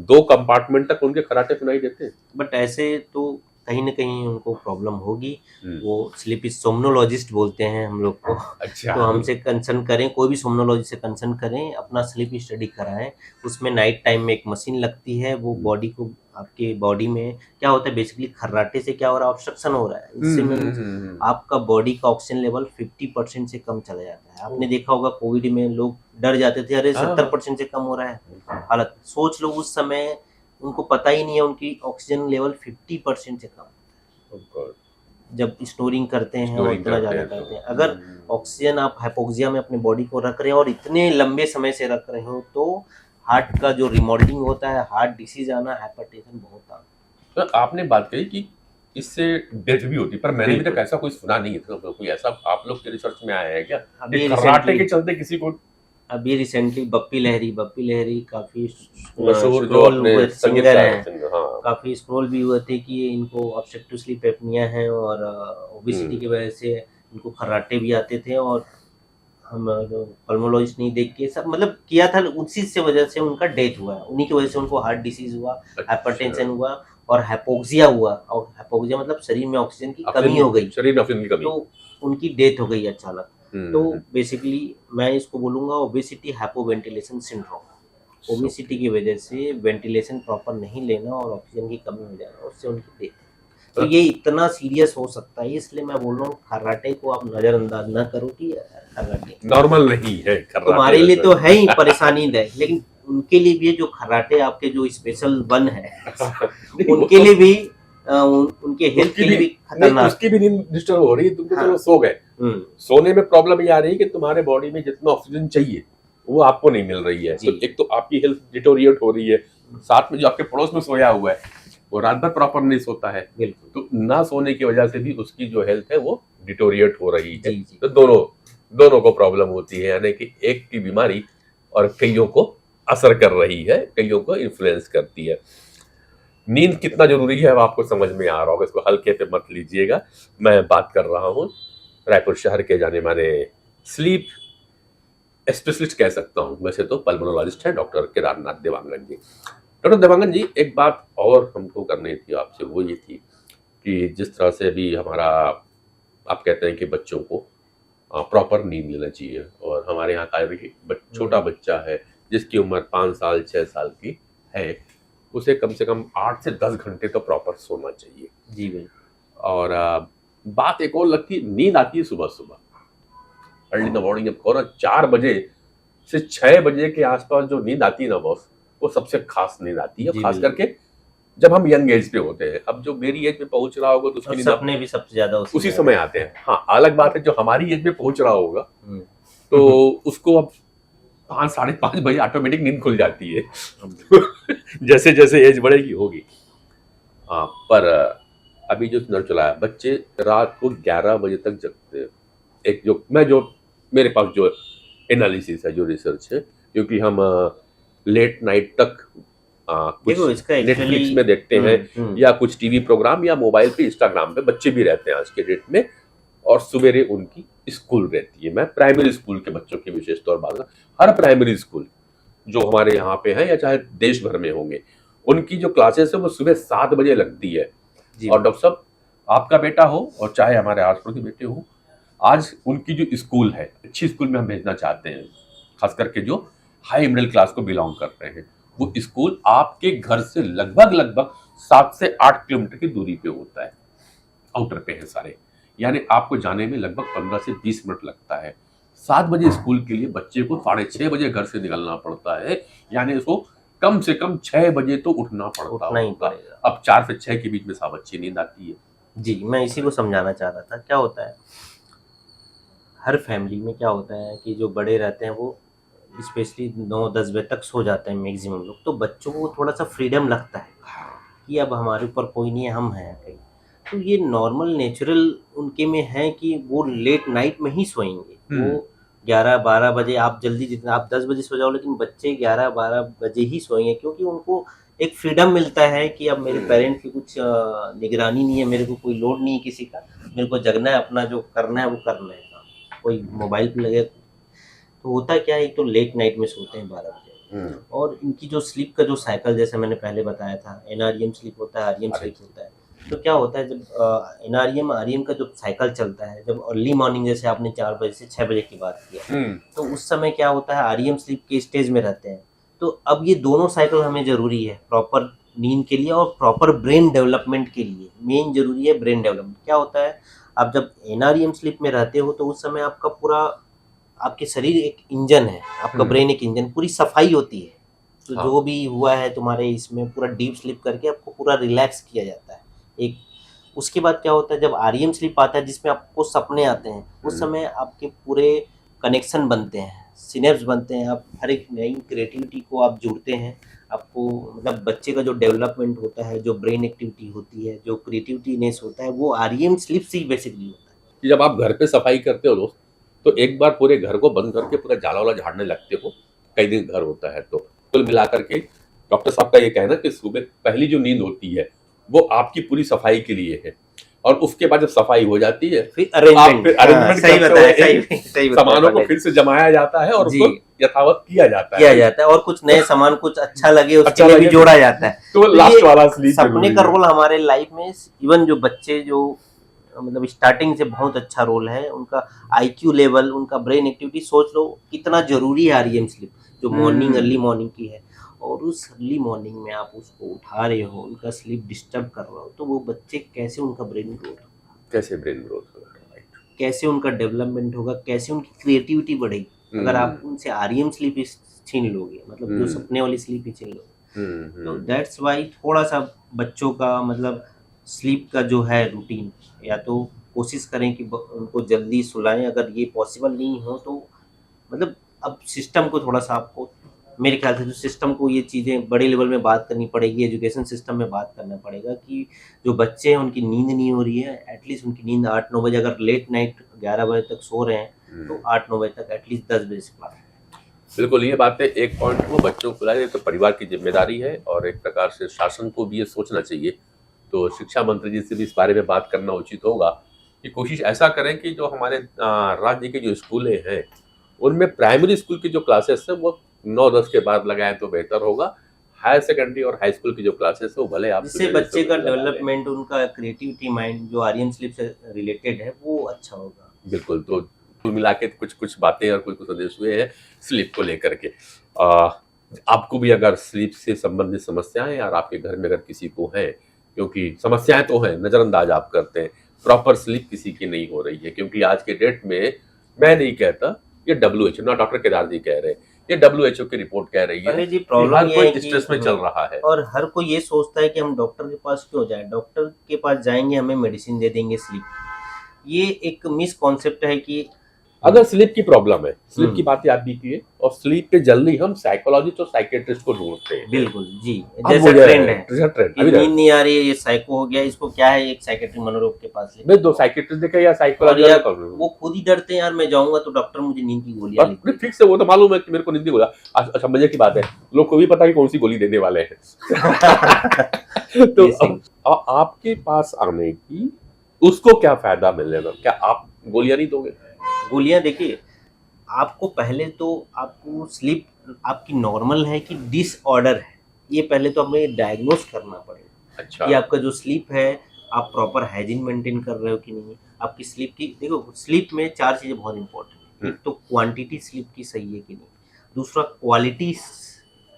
2 कंपार्टमेंट तक उनके खर्राटे सुनाई देते हैं। बट ऐसे तो कहीं ना कहीं उनको प्रॉब्लम होगी। हम्म, वो स्लीप सोमनोलॉजिस्ट बोलते हैं हम लोग को। अच्छा। तो हमसे कंसर्न करें, कोई भी सोमनोलॉजिस्ट से कंसर्न करें, अपना स्लीप स्टडी कराएं। उसमें नाइट टाइम में एक मशीन लगती है, वो बॉडी को, आपके बॉडी में क्या होता है बेसिकली, खर्राटे से क्या हो रहा है, ऑब्स्ट्रक्शन हो रहा है, इससे मीन्स आपका बॉडी का ऑक्सीजन लेवल 50% से कम चला जाता है। आपने देखा होगा कोविड में लोग डर जाते थे, अरे हाँ। 70% से कम हो रहा है हालत। सोच लो उस समय उनको पता ही नहीं है उनकी ऑक्सीजन लेवल 50% से कम, जब स्नोरिंग करते हैं और स्नोरिंग इतना करते ज़्यादा हैं तो करते हैं। अगर ऑक्सीजन आप हाइपोक्सिया में अपने बॉडी को रख रहे हैं और इतने लंबे समय से रख रहे हो, तो हार्ट का जो रिमॉडलिंग होता है, हार्ट डिसीज आना, हाइपरटेंशन बहुत आना। तो आपने बात कही कि इससे डेथ भी होती है, पर मैंने अभी तक बिल्कुल। ऐसा कोई सुना नहीं है। तो कोई ऐसा आप लोग के रिसर्च में आया है क्या कि अभी खर्राटे रिसेंटली के चलते किसी को? अभी रिसेंटली बप्पी लहरी काफी मशहूर जो स्क्रॉल अपने हुए सिंगर संगीतकार हैं, हैं, हाँ। काफी स्क्रॉल भी हुए थे कि इनको ऑब्स्ट्रक्टिव स्लीप एपनिया है और ओबेसिटी की वजह से इनको खर्राटे भी आते थे। और हम पल्मोलॉजिस्ट नहीं देख के सब मतलब किया था, उसी से वजह से उनका डेथ हुआ है, उन्हीं की वजह से उनको हार्ट डिसीज हुआ, हाइपरटेंशन हुआ और हाइपोक्सिया हुआ। और हाइपोक्सिया मतलब शरीर में ऑक्सीजन की कमी हो गई, शरीर में ऑक्सीजन की कमी। तो उनकी डेथ हो गई अचानक। तो बेसिकली मैं इसको बोलूंगा ओबेसिटी हाइपोवेंटिलेशन सिंड्रोम। ओबेसिटी की वजह से वेंटिलेशन प्रॉपर नहीं लेना और ऑक्सीजन की कमी हो जाना, उससे उनकी डेथ। तो ये इतना सीरियस हो सकता है, इसलिए मैं बोल रहा हूँ खर्राटे को आप नजरअंदाज ना करो कि खर्राटे नॉर्मल नहीं है खर्राटे। तुम्हारे लिए तो है ही परेशानी है, लेकिन उनके लिए भी जो खर्राटे आपके जो स्पेशल वन है उनके लिए भी उनके हेल्थ के लिए भी खतरनाक। उसकी भी नींद डिस्टर्ब हो रही है, तुम तो चलो हाँ। सो गए, सोने में प्रॉब्लम ये आ रही है कि तुम्हारे बॉडी में जितना ऑक्सीजन चाहिए वो आपको नहीं मिल रही है। तो एक तो आपकी हेल्थ डिटोरिएट हो रही है, साथ में जो आपके पड़ोस में सोया हुआ है वो रात भर प्रॉपर नहीं सोता है, तो ना सोने की वजह से भी उसकी जो हेल्थ है वो डिटोरिएट हो रही है। तो दोनों को प्रॉब्लम होती है, यानी कि एक की बीमारी और कईयों को असर कर रही है, कईयों को इन्फ्लुएंस करती है। नींद कितना जरूरी है अब आपको समझ में आ रहा होगा, इसको हल्के पे मत लीजिएगा। मैं बात कर रहा हूँ रायपुर शहर के जाने माने स्लीप स्पेशलिस्ट कह सकता हूँ, वैसे तो पल्मोनोलॉजिस्ट है डॉक्टर केदारनाथ देवांगन जी। डॉक्टर देवांगन जी, एक बात और हमको करनी थी आपसे, वो ये थी कि जिस तरह से अभी हमारा आप कहते हैं कि बच्चों को प्रॉपर नींद लेना चाहिए, और हमारे यहाँ का छोटा बच्चा है जिसकी उम्र 5 साल 6 साल की है, उसे कम से कम 8 से 10 घंटे तो प्रॉपर सोना चाहिए। जी भाई। और बात एक और लगती, नींद आती है सुबह सुबह अर्ली इन द मॉर्निंग। जब 4 बजे से 6 बजे के आसपास जो नींद आती है ना बॉस, वो सबसे खास नींद आती है, खास करके जब हम यंग एज पे होते हैं। अब जो मेरी एज पे पहुंच रहा होगा तो उसकी नींद सपने भी सबसे ज्यादा उसी समय आते हैं। हाँ, अलग बात है जो हमारी एज पे पहुंच रहा होगा तो उसको अब 5 साढ़े 5 बजे ऑटोमेटिक नींद खुल जाती है जैसे जैसे एज बढ़ेगी होगी। हाँ, पर अभी जो नर चला है, बच्चे रात को 11 बजे तक जगते हैं। एक जो मेरे पास जो एनालिसिस है, जो रिसर्च है, क्योंकि हम लेट नाइट तक कुछ नेटफ्लिक्स में देखते हैं या कुछ टीवी प्रोग्राम या मोबाइल पे इंस्टाग्राम पे बच्चे भी रहते हैं आज के डेट में, और सवेरे उनकी स्कूल रहती है। मैं प्राइमरी स्कूल के बच्चों की विशेष तौर पर, हर प्राइमरी स्कूल जो हमारे यहाँ पे है या चाहे देश भर में होंगे, उनकी जो क्लासेस है वो सुबह 7 बजे लगती है। और डॉक्टर साहब, आपका बेटा हो और चाहे हमारे आस पड़ोस के बेटे हो, आज उनकी जो स्कूल है, अच्छी स्कूल में हम भेजना चाहते हैं, खास करके जो हाई मिडिल क्लास को बिलोंग कर रहे हैं, वो स्कूल आपके घर से लगभग 7 से 8 किलोमीटर की दूरी पे होता है, आउटर पे है सारे, यानी आपको जाने में लगभग 15 से 20 मिनट लगता है। 7 बजे स्कूल के लिए बच्चे को 6:30 बजे घर से निकलना पड़ता है, यानी उसको कम से कम 6 बजे तो उठना पड़ता होगा। अब 4 से 6 के बीच में साहब अच्छी नींद आती है। जी, मैं इसी को समझाना चाह रहा था। क्या होता है, हर फैमिली में क्या होता है कि जो बड़े रहते हैं वो स्पेशली 9-10 बजे तक सो जाते हैं मैक्सिमम लोग, तो बच्चों को थोड़ा सा फ्रीडम लगता है कि अब हमारे ऊपर कोई नहीं है, हम हैं कहीं। तो ये नॉर्मल नेचुरल उनके में है कि वो लेट नाइट में ही सोएंगे। वो 11-12 बजे, आप जल्दी जितना आप 10 बजे सो जाओ, लेकिन बच्चे 11-12 बजे ही सोएंगे, क्योंकि उनको एक फ्रीडम मिलता है कि अब मेरे पेरेंट्स की कुछ निगरानी नहीं है, मेरे को कोई लोड नहीं है किसी का, मेरे को जगना है, अपना जो करना है वो करना है, कोई मोबाइल पे लगे। तो होता क्या है, एक तो लेट नाइट में सोते हैं 12 बजे, और इनकी जो स्लीप का जो साइकिल, जैसे मैंने पहले बताया था, NREM स्लीप होता है, REM स्लीप होता है। तो क्या होता है जब एनआरईएम आरईएम का जो साइकिल चलता है, जब अर्ली मॉर्निंग जैसे आपने 4 बजे से 6 बजे की बात किया, तो उस समय क्या होता है आरईएम स्लीप के स्टेज में रहते हैं। तो अब ये दोनों साइकिल हमें ज़रूरी है प्रॉपर नींद के लिए और प्रॉपर ब्रेन डेवलपमेंट के लिए। मेन ज़रूरी है ब्रेन डेवलपमेंट। क्या होता है, आप जब एनआरईएम स्लीप में रहते हो तो उस समय आपका पूरा आपके शरीर एक इंजन है, आपका ब्रेन एक इंजन, पूरी सफाई होती है। तो हाँ। जो भी हुआ है तुम्हारे इसमें पूरा डीप स्लीप करके आपको पूरा रिलैक्स किया जाता है। एक उसके बाद क्या होता है जब आरईएम स्लीप आता है जिसमें आपको सपने आते हैं, उस समय आपके पूरे कनेक्शन बनते हैं, सिनेप्स बनते हैं, आप हर एक नई क्रिएटिविटी को आप जुड़ते हैं। आपको मतलब बच्चे का जो डेवलपमेंट होता है, जो ब्रेन एक्टिविटी होती है, जो क्रिएटिविटीनेस होता है, वो आरईएम स्लीप से ही बेसिकली होता है। कि जब आप घर पे सफाई करते हो दोस्त, तो एक बार पूरे घर को बंद करके पूरा जाला वाला झाड़ने लगते हो, कई दिन घर होता है तो कुल मिलाकर के डॉक्टर साहब का ये कहना कि सुबह पहली जो नींद होती है वो आपकी पूरी सफाई के लिए है, और उसके बाद जब सफाई हो जाती है फिर अरेंजमेंट सही करते बताया, हुए सही बताया सामानों को पहले। फिर से जमाया जाता है और जी। उसको यथावत किया जाता है और कुछ नए सामान कुछ अच्छा लगे उसके अच्छा लिए भी लगे जोड़ा जाता है। तो तो लास्ट ये वाला स्लीप सपने का रोल हमारे लाइफ में, इवन जो बच्चे जो मतलब स्टार्टिंग से बहुत अच्छा रोल है उनका, आईक्यू लेवल, उनका ब्रेन एक्टिविटी, सोच लो कितना जरूरी है आरईएम स्लीप जो मॉर्निंग अर्ली मॉर्निंग की है। और उस अर्ली मॉर्निंग में आप उसको उठा रहे हो, उनका स्लीप डिस्टर्ब कर रहे हो, तो वो बच्चे कैसे उनका ब्रेन ग्रोथ, कैसे ब्रेन ग्रोथ होगा, कैसे उनका डेवलपमेंट होगा, कैसे उनकी क्रिएटिविटी बढ़ेगी अगर आप उनसे आरईएम स्लीप छीन लोगे, मतलब जो सपने वाली स्लीप ही छीन लोगे। तो दैट्स वाई थोड़ा सा बच्चों का मतलब स्लीप का जो है रूटीन, या तो कोशिश करें कि उनको जल्दी सुलाएं, अगर ये पॉसिबल नहीं हो तो मतलब अब सिस्टम को थोड़ा सा आपको, मेरे ख्याल से जो सिस्टम को ये चीज़ें बड़े लेवल में बात करनी पड़ेगी, एजुकेशन सिस्टम में बात करना पड़ेगा कि जो बच्चे हैं उनकी नींद नहीं हो रही है, एटलीस्ट उनकी नींद 8-9 बजे, अगर लेट नाइट 11 बजे तक सो रहे हैं तो 8-9 बजे तक एटलीस्ट 10 बजे से क्लास। बिल्कुल, ये बात है। एक पॉइंट वो बच्चों को लाए तो परिवार की जिम्मेदारी है, और एक प्रकार से शासन को भी ये सोचना चाहिए। तो शिक्षा मंत्री जी से भी इस बारे में बात करना उचित होगा कि कोशिश ऐसा करें कि जो हमारे राज्य के जो स्कूलें हैं उनमें प्राइमरी स्कूल की जो क्लासेस है वो 9-10 के बाद लगाएं तो बेहतर होगा। हायर सेकेंडरी और हाई स्कूल की जो क्लासेस है वो भले आप जिससे बच्चे का डेवलपमेंट, उनका क्रिएटिविटी माइंड जो आरईएम स्लीप से रिलेटेड है वो अच्छा होगा। बिल्कुल। तो कुल मिला के कुछ बातें और कुछ संदेश हुए हैं स्लीप को लेकर के। आपको भी अगर स्लीप से संबंधित समस्याएं और आपके घर में अगर किसी को है, क्योंकि समस्याएं तो हैं, नजरअंदाज आप करते हैं, प्रॉपर स्लीप किसी की नहीं हो रही है, क्योंकि आज के डेट में मैं नहीं कहता, ये WHO ना डॉक्टर केदार जी कह रहे हैं, ये WHO की रिपोर्ट कह रही है जी, प्रॉब्लम हर ये कोई है कि स्ट्रेस में चल रहा है, और हर कोई ये सोचता है कि हम डॉक्टर के पास क्यों जाएं, डॉक्टर के पास जाएंगे हमें मेडिसिन दे देंगे स्लीप। ये एक मिस कॉन्सेप्ट है कि अगर स्लीप की प्रॉब्लम है, स्लीप की बात याद भी की है, और स्लीप पे जल्दी हम साइकोलॉजिस्ट और साइकेट्रिस्ट को ढूंढते हैं। बिल्कुल जी, अब जैसा वो ट्रेंड है ट्रेंड कि नींद नहीं आ रही है, ये साइको हो गया, इसको क्या है, एक साइकेट्री मनोरोग के पास ले, मैं दो साइकेट्रिस्ट देखे या और साइकोलॉजिस्ट, वो खुद ही डरते हैं यार मैं जाऊंगा तो डॉक्टर मुझे नींद की गोलियां लिख देगा। फिक्स है, वो तो मालूम है कि मेरे को नींद की गोली। अच्छा, मजे की बात है, लोग को भी पता है कि कौन सी गोली देने वाले हैं। तो अब आपके पास आने की उसको क्या फायदा मिलेगा? क्या आप गोलियां नहीं दोगे? गोलियां देखिए, आपको पहले तो आपको स्लीप आपकी नॉर्मल है कि डिसऑर्डर है, ये पहले तो हमें डायग्नोस करना पड़ेगा। अच्छा, कि आपका जो स्लीप है आप प्रॉपर हाइजीन मेंटेन कर रहे हो कि नहीं, आपकी स्लीप की, देखो स्लीप में 4 चीज़ें बहुत इंपॉर्टेंट है। एक तो क्वांटिटी स्लीप की सही है कि नहीं, दूसरा क्वालिटी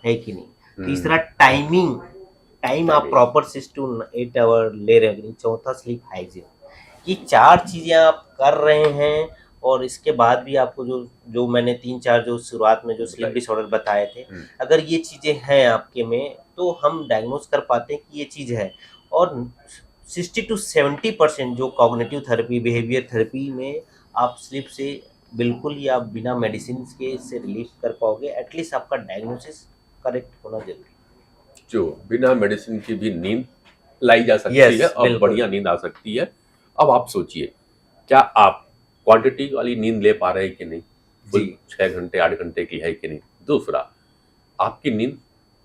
है कि नहीं, तीसरा टाइम आप प्रॉपर 6 to 8 आवर ले रहे हो कि नहीं, चौथा स्लीप हाइजीन। ये 4 चीज़ें आप कर रहे हैं, और इसके बाद भी आपको जो मैंने 3-4 जो शुरुआत में जो स्लीप डिसऑर्डर बताए थे, अगर ये चीज़ें हैं आपके में तो हम डायग्नोस कर पाते हैं कि ये चीज़ है। और 60 to 70% जो कॉग्निटिव थेरेपी, बिहेवियर थेरेपी में आप स्लीप से बिल्कुल ही आप बिना मेडिसिन के से रिलीफ कर पाओगे। एटलीस्ट आपका डायग्नोसिस करेक्ट होना जरूरी है, जो बिना मेडिसिन की भी नींद लाई जा सकती Yes, है और बिल्कुल। बढ़िया नींद आ सकती है। अब आप सोचिए, क्या आप क्वांटिटी वाली नींद ले पा रहे हैं कि नहीं? जी। 6 घंटे 8 घंटे की है कि नहीं? दूसरा, आपकी नींद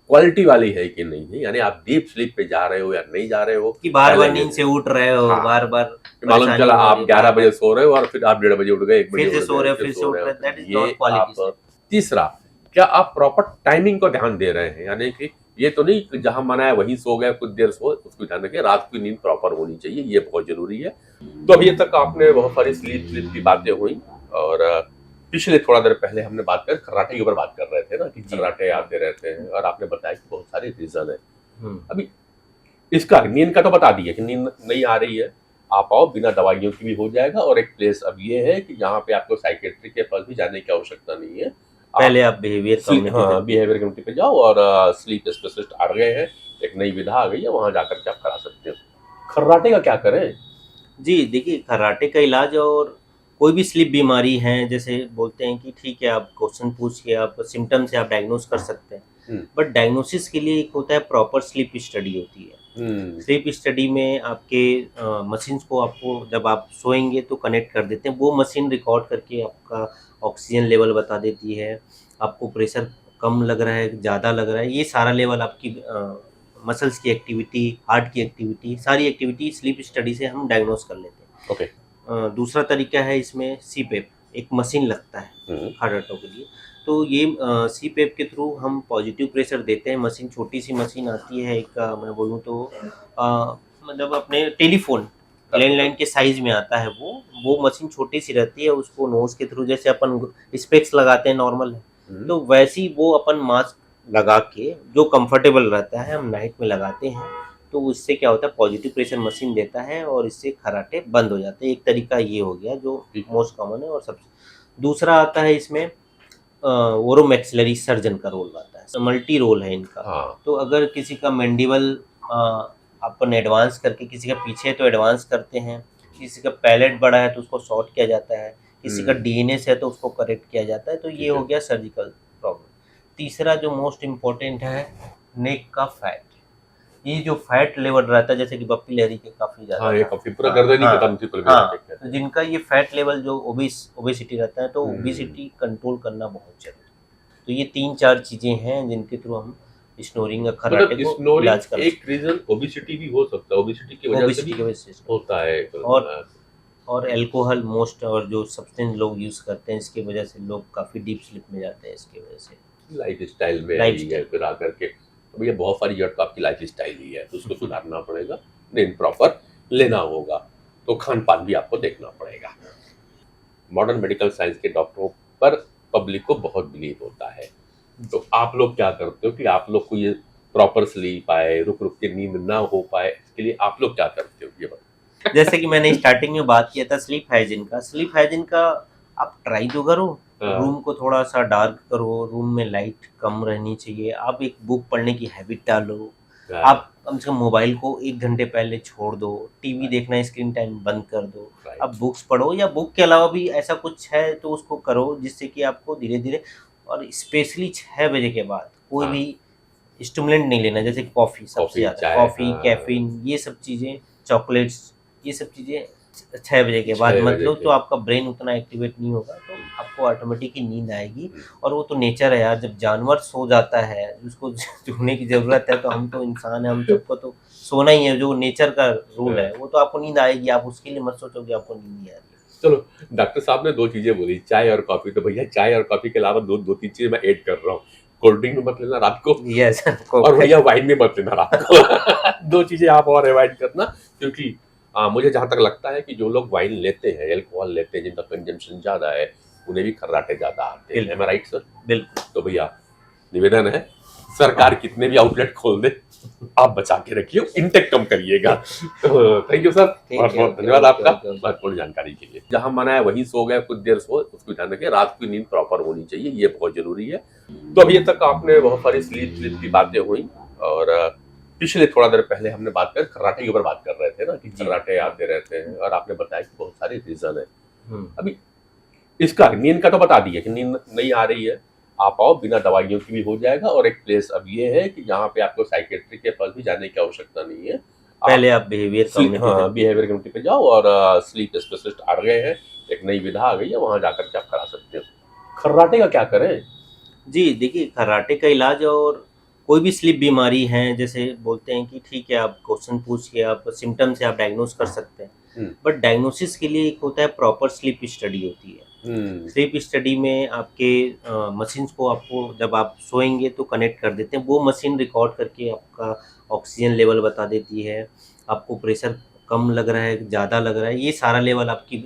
क्वालिटी वाली है कि नहीं है, यानी आप डीप स्लीप पे जा रहे हो या नहीं जा रहे हो, कि बार बार नींद से उठ रहे हो, हाँ। बार बार मालूम चला आप 11 बजे सो रहे हो और फिर आप 1:30 बजे उठ गए, 1 बजे फिर से उठ सो गए, रहे हो, फिर फिर से सो उठ रहे रहे हो। हो, that is ये not quality आप तीसरा, क्या आप प्रॉपर टाइमिंग को ध्यान दे रहे हैं, यानी कि ये तो नहीं कि जहां मना है वहीं सो गए, कुछ देर सो, उसको ध्यान रखें, रात की नींद प्रॉपर होनी चाहिए, ये बहुत जरूरी है। तो अभी तक आपने बहुत सारी स्लीप की बातें हुई, और पिछले थोड़ा देर पहले हमने बात कर खर्राटे के ऊपर बात कर रहे थे ना, कि जी। खर्राटे आते रहते हैं, और आपने बताया कि बहुत सारे रीजन है। हम्म, अभी इसका नींद का तो बता दिया कि नींद नहीं आ रही है, आप आओ, बिना दवाइयों की भी हो जाएगा। और एक प्लेस अब ये है कि जहाँ पे आपको साइकेट्री के पास भी जाने की आवश्यकता नहीं है, पहले आप बिहेवियर कम्युनिटी हाँ बिहेवियर कम्युनिटी पे जाओ, और स्लीप स्पेशलिस्ट आ गए हैं, एक नई विधा आ गई है, वहां जाकर के आप करा सकते हो। खर्राटे का क्या करें? जी, देखिए खर्राटे का इलाज और कोई भी स्लीप बीमारी है, जैसे बोलते हैं कि ठीक है आप क्वेश्चन पूछ के आप सिम्टम से आप डायग्नोस कर सकते हैं, बट डायग्नोसिस के लिए एक होता है प्रॉपर स्लीप स्टडी होती है। स्लीप स्टडी में आपके मशीन्स को आपको जब आप सोएंगे तो कनेक्ट कर देते हैं, वो मशीन रिकॉर्ड करके आपका ऑक्सीजन लेवल बता देती है, आपको प्रेशर कम लग रहा है, ज़्यादा लग रहा है, ये सारा लेवल आपकी मसल्स की एक्टिविटी, हार्ट की एक्टिविटी, सारी एक्टिविटी स्लीप स्टडी से हम डायग्नोस कर लेते हैं। ओके। दूसरा तरीका है इसमें सीपेप, एक मशीन लगता है हार्ट अटैक के लिए। तो ये सीपेप के थ्रू हम पॉजिटिव प्रेशर देते हैं। मशीन छोटी सी मशीन आती है, एक मैं बोलूँ तो मतलब अपने टेलीफोन लैंडलाइन के साइज में आता है वो मशीन छोटी सी रहती है, उसको नोज के थ्रू जैसे अपन स्पेक्स लगाते हैं नॉर्मल है, तो वैसी वो अपन मास्क लगा के जो कंफर्टेबल रहता है हम नाइट में लगाते हैं, तो उससे क्या होता है पॉजिटिव प्रेशर मशीन देता है और इससे खर्राटे बंद हो जाते हैं। एक तरीका ये हो गया जो मोस्ट कॉमन है। और सबसे दूसरा आता है इसमें ओरोमैक्सिलरी सर्जन का रोल आता है, मल्टी रोल है इनका। हाँ। तो अगर किसी का मैंडिबल अपन एडवांस करके, किसी का पीछे तो एडवांस करते हैं, किसी का पैलेट बड़ा है तो उसको शॉर्ट किया जाता है, किसी का डीएनएस है तो उसको करेक्ट किया जाता है, तो ये हो गया सर्जिकल प्रॉब्लम। तीसरा जो मोस्ट इम्पोर्टेंट है, नेक का फैट। ये जो फैट लेवल रहता है, जैसे कि बप्पी लहरी के काफी ज्यादा हाँ, ये काफी पूरा गर्दन ही खत्म थी पूरे तो जिनका ये फैट लेवल जो ओबेसिटी रहता है, तो ओबेसिटी कंट्रोल करना बहुत जरूरी है। तो ये 3-4 चीजें हैं जिनके थ्रू हम स्नोरिंग खर्राटे को इलाज कर एक रीजन ओबेसिटी भी हो सकता है, ओबेसिटी की वजह से भी होता है। और अल्कोहल मोस्ट, और जो सब्सटेंस लोग यूज करते हैं इसकी वजह से लोग काफी डीप स्लीप में जाते हैं इसकी वजह से। लाइफ स्टाइल में है, फिर आकर के तो भैया बहुत सारी जड़ तो आपकी लाइफ स्टाइल ही है, तो उसको सुधारना पड़ेगा, नींद प्रॉपर लेना होगा, तो खान पान भी आपको देखना पड़ेगा। मॉडर्न मेडिकल साइंस के डॉक्टरों पर पब्लिक को बहुत बिलीव होता है, तो आप लोग क्या करते हो कि आप लोग को ये प्रॉपर स्लीप आए, रुक रुक के नींद ना हो पाए, इसके लिए आप लोग क्या करते हो ये बताओ। जैसे कि मैंने स्टार्टिंग में बात किया था स्लीप हाइजीन का आप ट्राई तो करो। रूम को थोड़ा सा डार्क करो, रूम में लाइट कम रहनी चाहिए, आप एक बुक पढ़ने की हैबिट डालो, आप कम से कम मोबाइल को 1 घंटे पहले छोड़ दो, टीवी देखना स्क्रीन टाइम बंद कर दो, अब बुक्स पढ़ो, या बुक के अलावा भी ऐसा कुछ है तो उसको करो जिससे कि आपको धीरे धीरे, और स्पेशली 6 बजे के बाद कोई भी स्टिमुलेंट नहीं लेना, जैसे कॉफ़ी सबसे ज़्यादा, कॉफ़ी, कैफीन, ये सब चीज़ें, चॉकलेट्स, ये सब चीज़ें 6 बजे के बाद मतलब, तो आपका ब्रेन उतना एक्टिवेट नहीं होगा, तो आपको ऑटोमेटिक ही नींद आएगी। और वो तो नेचर है यार, जब जानवर सो जाता है उसको सोने की ज़रूरत है, तो हम तो इंसान हैं, हम सबको तो सोना ही है, जो नेचर का रूल है वो तो आपको नींद आएगी, आप उसके लिए मत सोचो कि आपको नींद नहीं आ रही है। चलो, डॉक्टर साहब ने 2 चीजें बोली, चाय और कॉफी, तो भैया चाय और कॉफी के अलावा 2-3 चीजें मैं ऐड कर रहा हूँ। कोल्ड ड्रिंक में मत लेना रात को, यस, और भैया वाइन में मत लेना रात को। 2 चीजें आप और अवॉइड करना, क्योंकि मुझे जहां तक लगता है कि जो लोग वाइन लेते हैं, अल्कोहल लेते हैं, जिनका कंजम्पशन ज्यादा है, उन्हें भी खर्राटे ज्यादा आते हैं। मैं राइट सर? बिल्कुल। तो भैया निवेदन है, सरकार कितने भी आउटलेट खोल दे, आप बचा के रखिए, इंटेक कम करिएगा। तो थैंक यू सर, बहुत बहुत धन्यवाद आपका महत्वपूर्ण जानकारी के लिए। जहां मना है वहीं सो गए, कुछ देर सो, उसको ध्यान रखें, रात की नींद प्रॉपर होनी चाहिए, ये बहुत जरूरी है। तो अभी तक आपने बहुत सारी स्लीप की बातें हुई, और पिछले थोड़ा देर पहले हमने बात कर खर्राटे के ऊपर बात कर रहे थे ना, कि खर्राटे आते रहते हैं, और आपने बताया कि बहुत सारे रीजन है। अभी इसका नींद का तो बता दिया कि नींद नहीं आ रही है, आप आओ, बिना दवाइयों की भी हो जाएगा। और एक प्लेस अब ये है कि जहाँ पे आपको साइकेट्री के पास भी जाने की आवश्यकता नहीं है, पहले आप बिहेवियर कम्युनिटी पे जाओ, और स्लीप स्पेशलिस्ट आ गए हैं, एक नई विधा आ गई है, वहां जाकर के आप करा सकते हो। खर्राटे का क्या करें? जी, देखिए खर्राटे का इलाज और कोई भी स्लीप बीमारी है, जैसे बोलते हैं कि ठीक है आप क्वेश्चन पूछ के आप सिम्टम से आप डायग्नोस कर सकते हैं, बट डायग्नोसिस के लिए एक होता है प्रॉपर स्लीप स्टडी होती है। स्लीप स्टडी में आपके मशीन्स को आपको जब आप सोएंगे तो कनेक्ट कर देते हैं, वो मशीन रिकॉर्ड करके आपका ऑक्सीजन लेवल बता देती है, आपको प्रेशर कम लग रहा है, ज़्यादा लग रहा है, ये सारा लेवल आपकी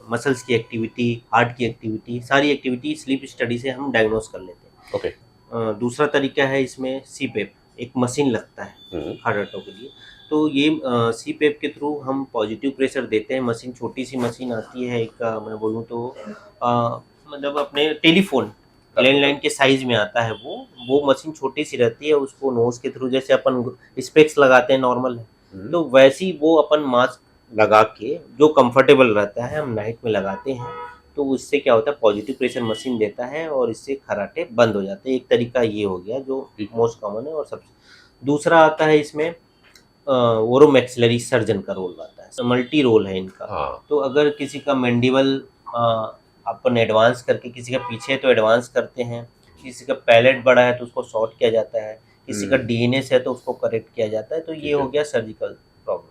मसल्स की एक्टिविटी, हार्ट की एक्टिविटी, सारी एक्टिविटी स्लीप स्टडी से हम डायग्नोस कर लेते हैं। ओके। दूसरा तरीका है इसमें सीपेप, एक मशीन लगता है हार्ट अटैक के लिए, तो ये सीपेप के थ्रू हम पॉजिटिव प्रेशर देते हैं। मशीन, छोटी सी मशीन आती है, एक मैं बोलूँ तो मतलब अपने टेलीफोन लैंडलाइन के साइज में आता है वो मशीन छोटी सी रहती है, उसको नोज के थ्रू जैसे अपन स्पेक्स लगाते हैं नॉर्मल है, तो वैसी वो अपन मास्क लगा के जो कंफर्टेबल रहता है हम नाइट में लगाते हैं, तो उससे क्या होता है पॉजिटिव प्रेशर मशीन देता है और इससे खर्राटे बंद हो जाते हैं। एक तरीका ये हो गया जो मोस्ट कॉमन है। और सबसे दूसरा आता है इसमें ओरोमैक्सिलरी सर्जन का रोल आता है, मल्टी रोल है इनका। हाँ। तो अगर किसी का मैंडिबल अपन एडवांस करके, किसी का पीछे तो एडवांस करते हैं, किसी का पैलेट बड़ा है तो उसको शॉर्ट किया जाता है, किसी का डीएनएस है तो उसको करेक्ट किया जाता है, तो ये हो गया सर्जिकल प्रॉब्लम।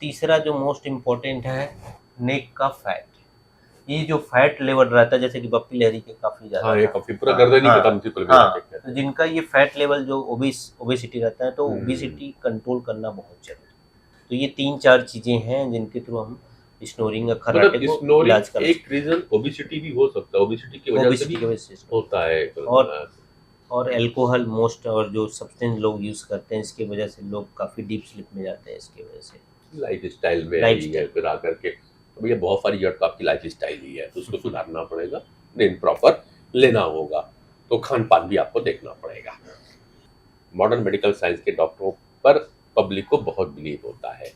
तीसरा जो मोस्ट इम्पोर्टेंट है, नेक का फैट। ये जो फैट लेवल रहता है, जैसे कि बप्पी लहरी के काफी ज्यादा, हाँ, ये काफी पूरा गर्दन ही खत्म थी तो जिनका ये फैट लेवल जो ओबेसिटी रहता है, तो ओबेसिटी कंट्रोल करना बहुत जरूरी है। तो ये 3-4 चीजें हैं जिनके थ्रू हम स्नोरिंग खर्राटे को इलाज कर। एक रीजन ओबेसिटी भी हो सकता है, ओबेसिटी की वजह से होता है। और अल्कोहल मोस्ट, और जो सब्सटेंस लोग यूज करते हैं इसकी वजह से लोग काफी डीप स्लीप में जाते हैं इसकी वजह से। लाइफ स्टाइल में है, फिर आकर के तो भैया बहुत सारी जड़ तो आपकी लाइफ स्टाइल ही है, तो उसको सुधारना पड़ेगा, नींद प्रॉपर लेना होगा, तो खान पान भी आपको देखना पड़ेगा। मॉडर्न मेडिकल साइंस के डॉक्टरों पर पब्लिक को बहुत बिलीव होता है,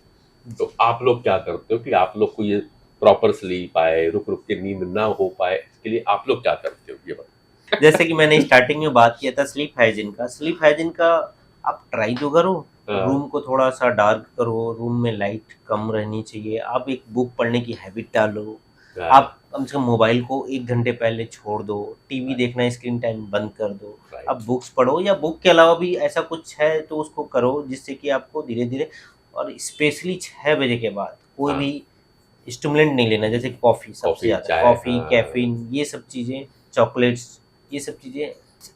तो आप लोग क्या करते हो कि आप लोग को ये प्रॉपर स्लीप आए, रुक रुक के नींद ना हो पाए, इसके लिए आप लोग क्या करते हो ये बताओ। जैसे कि मैंने स्टार्टिंग में बात किया था स्लीप हाइजीन का आप ट्राई तो करो, रूम को थोड़ा सा डार्क करो, रूम में लाइट कम रहनी चाहिए, आप एक बुक पढ़ने की हैबिट डालो, आप कम से कम मोबाइल को 1 घंटे पहले छोड़ दो, टीवी देखना स्क्रीन टाइम बंद कर दो, आप बुक्स पढ़ो, या बुक के अलावा भी ऐसा कुछ है तो उसको करो, जिससे कि आपको धीरे धीरे, और स्पेशली 6 बजे के बाद कोई भी स्टिमुलेंट नहीं लेना, जैसे कॉफ़ी सबसे ज़्यादा, कॉफ़ी, कैफीन, ये सब चीज़ें, चॉकलेट्स, ये सब चीज़ें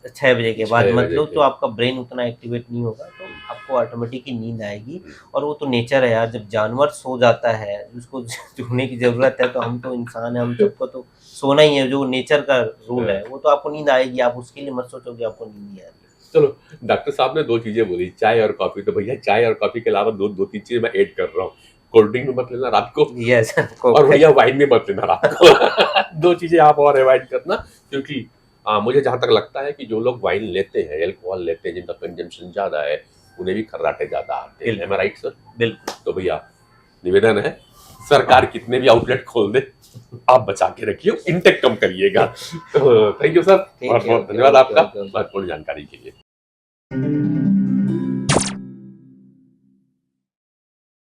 6 बजे के बाद मत लो, तो आपका ब्रेन उतना एक्टिवेट नहीं होगा, तो आपको ऑटोमेटिक ही नींद आएगी। और वो तो नेचर है यार, जब जानवर सो जाता है उसको सोने की ज़रूरत है, तो हम तो इंसान हैं, हम सबको तो सोना ही है, जो नेचर का रूल है, वो तो आपको नींद आएगी, आप उसके लिए मत सोचो कि आपको नींद नहीं आ रही है। चलो, डॉक्टर साहब ने 2 चीजें बोली, चाय और कॉफी, तो भैया चाय और कॉफी के अलावा 2-3 चीजें मैं ऐड कर रहा हूँ। कोल्ड ड्रिंक में मत लेना रात को, यस, और भैया वाइन में मत लेना रात को। 2 चीजें आप और अवॉइड करना, क्योंकि मुझे जहां तक लगता है कि जो लोग वाइन लेते हैं, अल्कोहल लेते हैं, जिनका कंजम्पशन ज्यादा है, उन्हें भी खर्राटे ज्यादा आते हैं। Right sir? बिल्कुल। तो भैया निवेदन है, सरकार कितने भी आउटलेट खोल दे, आप बचा के रखिए, इंटेक कम करिएगा। तो थैंक यू सर, बहुत बहुत धन्यवाद आपका महत्वपूर्ण जानकारी के लिए।